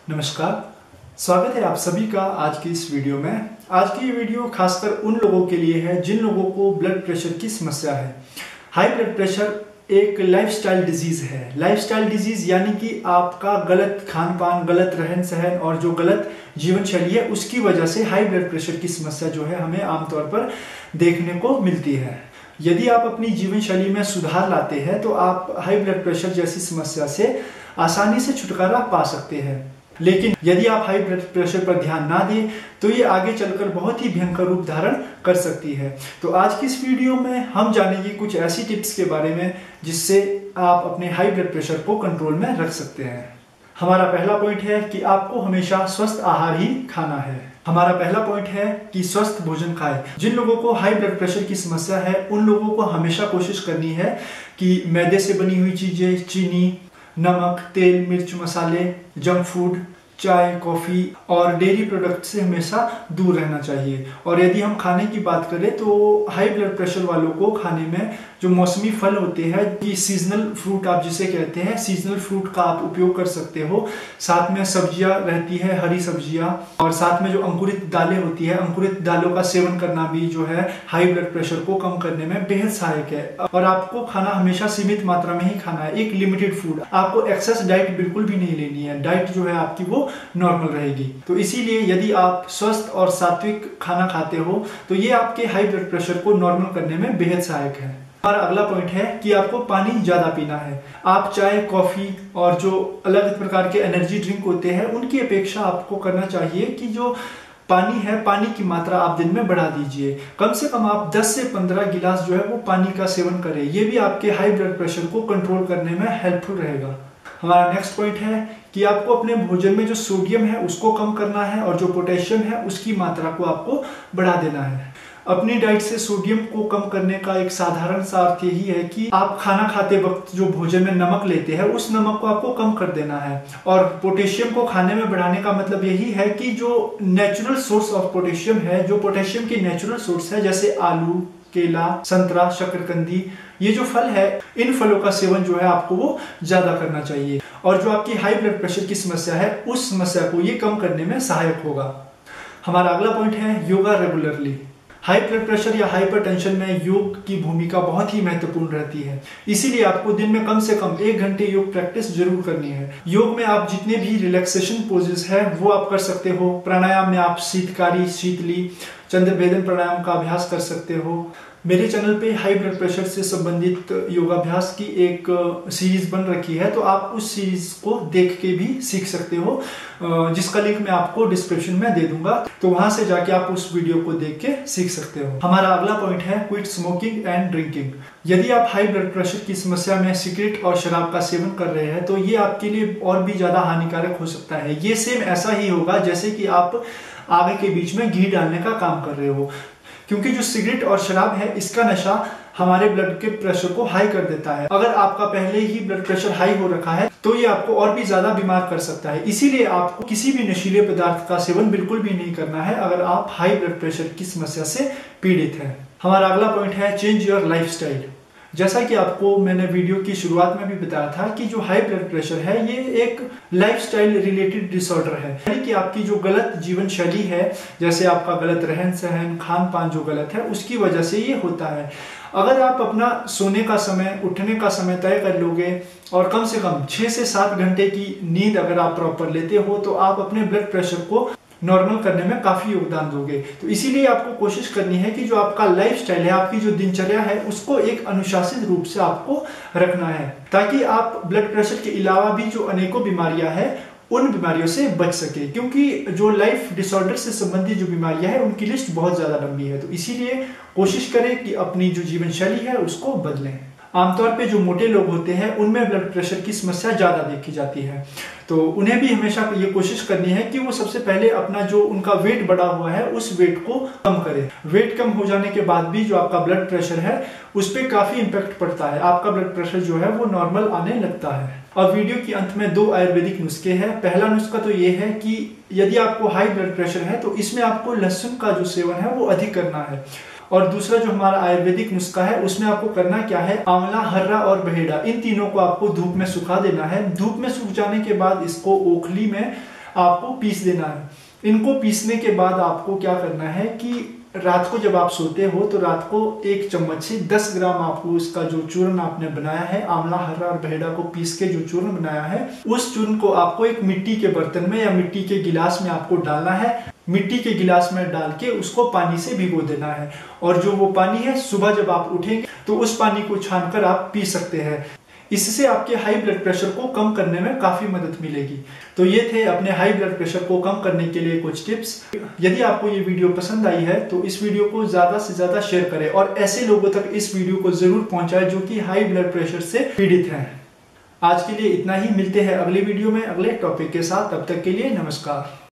नमस्कार, स्वागत है आप सभी का आज की इस वीडियो में। आज की ये वीडियो खासकर उन लोगों के लिए है जिन लोगों को ब्लड प्रेशर की समस्या है। हाई ब्लड प्रेशर एक लाइफस्टाइल डिजीज है। लाइफस्टाइल डिजीज यानी कि आपका गलत खान पान, गलत रहन सहन और जो गलत जीवन शैली है उसकी वजह से हाई ब्लड प्रेशर की समस्या जो है हमें आमतौर पर देखने को मिलती है। यदि आप अपनी जीवन शैली में सुधार लाते हैं तो आप हाई ब्लड प्रेशर जैसी समस्या से आसानी से छुटकारा पा सकते हैं। लेकिन यदि आप हाई ब्लड प्रेशर पर ध्यान ना दें तो ये आगे चलकर बहुत ही भयंकर रूप धारण कर सकती है। तो आज की इस वीडियो में हम जानेंगे कुछ ऐसी टिप्स के बारे में जिससे आप अपने हाई ब्लड प्रेशर को कंट्रोल में रख सकते हैं। हमारा पहला पॉइंट है कि आपको हमेशा स्वस्थ आहार ही खाना है। हमारा पहला पॉइंट है कि स्वस्थ भोजन खाएं। जिन लोगों को हाई ब्लड प्रेशर की समस्या है उन लोगों को हमेशा कोशिश करनी है कि मैदे से बनी हुई चीजें, चीनी, नमक, तेल, मिर्च, मसाले, जंक फूड, चाय, कॉफी और डेयरी प्रोडक्ट से हमेशा दूर रहना चाहिए। और यदि हम खाने की बात करें तो हाई ब्लड प्रेशर वालों को खाने में जो मौसमी फल होते हैं, कि सीजनल फ्रूट आप जिसे कहते हैं, सीजनल फ्रूट का आप उपयोग कर सकते हो। साथ में सब्जियां रहती है, हरी सब्जियां, और साथ में जो अंकुरित दालें होती है, अंकुरित दालों का सेवन करना भी जो है हाई ब्लड प्रेशर को कम करने में बेहद सहायक है। और आपको खाना हमेशा सीमित मात्रा में ही खाना है, एक लिमिटेड फूड। आपको एक्सेस डाइट बिल्कुल भी नहीं लेनी है। डाइट जो है आपकी वो नॉर्मल रहेगी। तो इसीलिए यदि आप स्वस्थ और सात्विक खाना खाते हो तो ये आपके हाई ब्लड प्रेशर को नॉर्मल करने में बेहद सहायक है। हमारा अगला पॉइंट है कि आपको पानी ज्यादा पीना है। आप चाय, कॉफी और जो अलग प्रकार के एनर्जी ड्रिंक होते हैं उनकी अपेक्षा आपको करना चाहिए कि जो पानी है, पानी की मात्रा आप दिन में बढ़ा दीजिए। कम से कम आप 10 से 15 गिलास जो है वो पानी का सेवन करें। ये भी आपके हाई ब्लड प्रेशर को कंट्रोल करने में हेल्पफुल रहेगा। हमारा नेक्स्ट पॉइंट है कि आपको अपने भोजन में जो सोडियम है उसको कम करना है और जो पोटेशियम है उसकी मात्रा को आपको बढ़ा देना है। अपनी डाइट से सोडियम को कम करने का एक साधारण सा अर्थ यही है कि आप खाना खाते वक्त जो भोजन में नमक लेते हैं उस नमक को आपको कम कर देना है। और पोटेशियम को खाने में बढ़ाने का मतलब यही है कि जो नेचुरल सोर्स ऑफ पोटेशियम है, जो पोटेशियम की नेचुरल सोर्स है, जैसे आलू, केला, संतरा, शकरकंदी, ये जो फल है, इन फलों का सेवन जो है आपको वो ज्यादा करना चाहिए। और जो आपकी हाई ब्लड प्रेशर की समस्या है उस समस्या को ये कम करने में सहायक होगा। हमारा अगला पॉइंट है yoga regularly. High blood pressure या हाइपरटेंशन में योग की भूमिका बहुत ही महत्वपूर्ण रहती है। इसीलिए आपको दिन में कम से कम 1 घंटे योग प्रैक्टिस जरूर करनी है। योग में आप जितने भी रिलैक्सेशन पोजेस है वो आप कर सकते हो। प्राणायाम में आप शीतकारी, शीतली, चंद्रभेदन प्राणायाम का अभ्यास कर सकते हो। मेरे चैनल पे हाई ब्लड प्रेशर से संबंधित योगाभ्यास की एक सीरीज बन रखी है, तो आप उस सीरीज को देख के भी सीख सकते हो, जिसका लिंक मैं आपको डिस्क्रिप्शन में दे दूंगा। तो वहां से जाके आप उस वीडियो को देख के सीख सकते हो। हमारा अगला पॉइंट है क्विट स्मोकिंग एंड ड्रिंकिंग। यदि आप हाई ब्लड प्रेशर की समस्या में सिगरेट और शराब का सेवन कर रहे हैं तो ये आपके लिए और भी ज्यादा हानिकारक हो सकता है। ये सेम ऐसा ही होगा जैसे कि आप आग के बीच में घी डालने का काम कर रहे हो, क्योंकि जो सिगरेट और शराब है इसका नशा हमारे ब्लड के प्रेशर को हाई कर देता है। अगर आपका पहले ही ब्लड प्रेशर हाई हो रखा है तो ये आपको और भी ज्यादा बीमार कर सकता है। इसीलिए आपको किसी भी नशीले पदार्थ का सेवन बिल्कुल भी नहीं करना है अगर आप हाई ब्लड प्रेशर की समस्या से पीड़ित हैं। हमारा अगला पॉइंट है चेंज योर लाइफस्टाइल। जैसा कि आपको मैंने वीडियो की शुरुआत में भी बताया था कि जो हाई ब्लड प्रेशर है ये एक लाइफस्टाइल रिलेटेड डिसऑर्डर है, यानी कि आपकी जो गलत जीवन शैली है, जैसे आपका गलत रहन सहन, खान पान जो गलत है उसकी वजह से ये होता है। अगर आप अपना सोने का समय, उठने का समय तय कर लोगे और कम से कम 6 से 7 घंटे की नींद अगर आप प्रॉपर लेते हो तो आप अपने ब्लड प्रेशर को नॉर्मल करने में काफी योगदान दोगे। तो इसीलिए आपको कोशिश करनी है कि जो आपका लाइफस्टाइल है, आपकी जो दिनचर्या है, उसको एक अनुशासित रूप से आपको रखना है, ताकि आप ब्लड प्रेशर के अलावा भी जो अनेकों बीमारियां हैं उन बीमारियों से बच सके। क्योंकि जो लाइफ डिसऑर्डर से संबंधित जो बीमारियां हैं उनकी लिस्ट बहुत ज्यादा लंबी है। तो इसीलिए कोशिश करें कि अपनी जो जीवन शैली है उसको बदलें। आमतौर पे जो मोटे लोग होते हैं उनमें ब्लड प्रेशर की समस्या ज्यादा देखी जाती है, तो उन्हें भी हमेशा ये कोशिश करनी है कि वो सबसे पहले अपना जो उनका वेट बढ़ा हुआ है उस वेट को कम करें। वेट कम हो जाने के बाद भी जो आपका ब्लड प्रेशर है उस पर काफी इंपैक्ट पड़ता है। आपका ब्लड प्रेशर जो है वो नॉर्मल आने लगता है। और वीडियो के अंत में 2 आयुर्वेदिक नुस्खे हैं। पहला नुस्खा तो ये है कि यदि आपको हाई ब्लड प्रेशर है तो इसमें आपको लहसुन का जो सेवन है वो अधिक करना है। और दूसरा जो हमारा आयुर्वेदिक नुस्खा है उसमें आपको करना क्या है, आंवला, हर्रा और बहेड़ा, इन तीनों को आपको धूप में सुखा देना है। धूप में सूख जाने के बाद इसको ओखली में आपको पीस देना है। इनको पीसने के बाद आपको क्या करना है कि रात को जब आप सोते हो तो रात को 1 चम्मच से 10 ग्राम आपको इसका जो चूर्ण आपने बनाया है, आंवला, हर्रा और बहेड़ा को पीस के जो चूर्ण बनाया है, उस चूर्ण को आपको एक मिट्टी के बर्तन में या मिट्टी के गिलास में आपको डालना है। मिट्टी के गिलास में डाल के उसको पानी से भिगो देना है, और जो वो पानी है सुबह जब आप उठेंगे तो उस पानी को छानकर आप पी सकते हैं। इससे आपके हाई ब्लड प्रेशर को कम करने में काफी मदद मिलेगी। तो ये थे अपने हाई ब्लड प्रेशर को कम करने के लिए कुछ टिप्स। यदि आपको ये वीडियो पसंद आई है तो इस वीडियो को ज्यादा से ज्यादा शेयर करें और ऐसे लोगों तक इस वीडियो को जरूर पहुंचाएं जो कि हाई ब्लड प्रेशर से पीड़ित हैं। आज के लिए इतना ही, मिलते हैं अगले वीडियो में अगले टॉपिक के साथ। तब तक के लिए नमस्कार।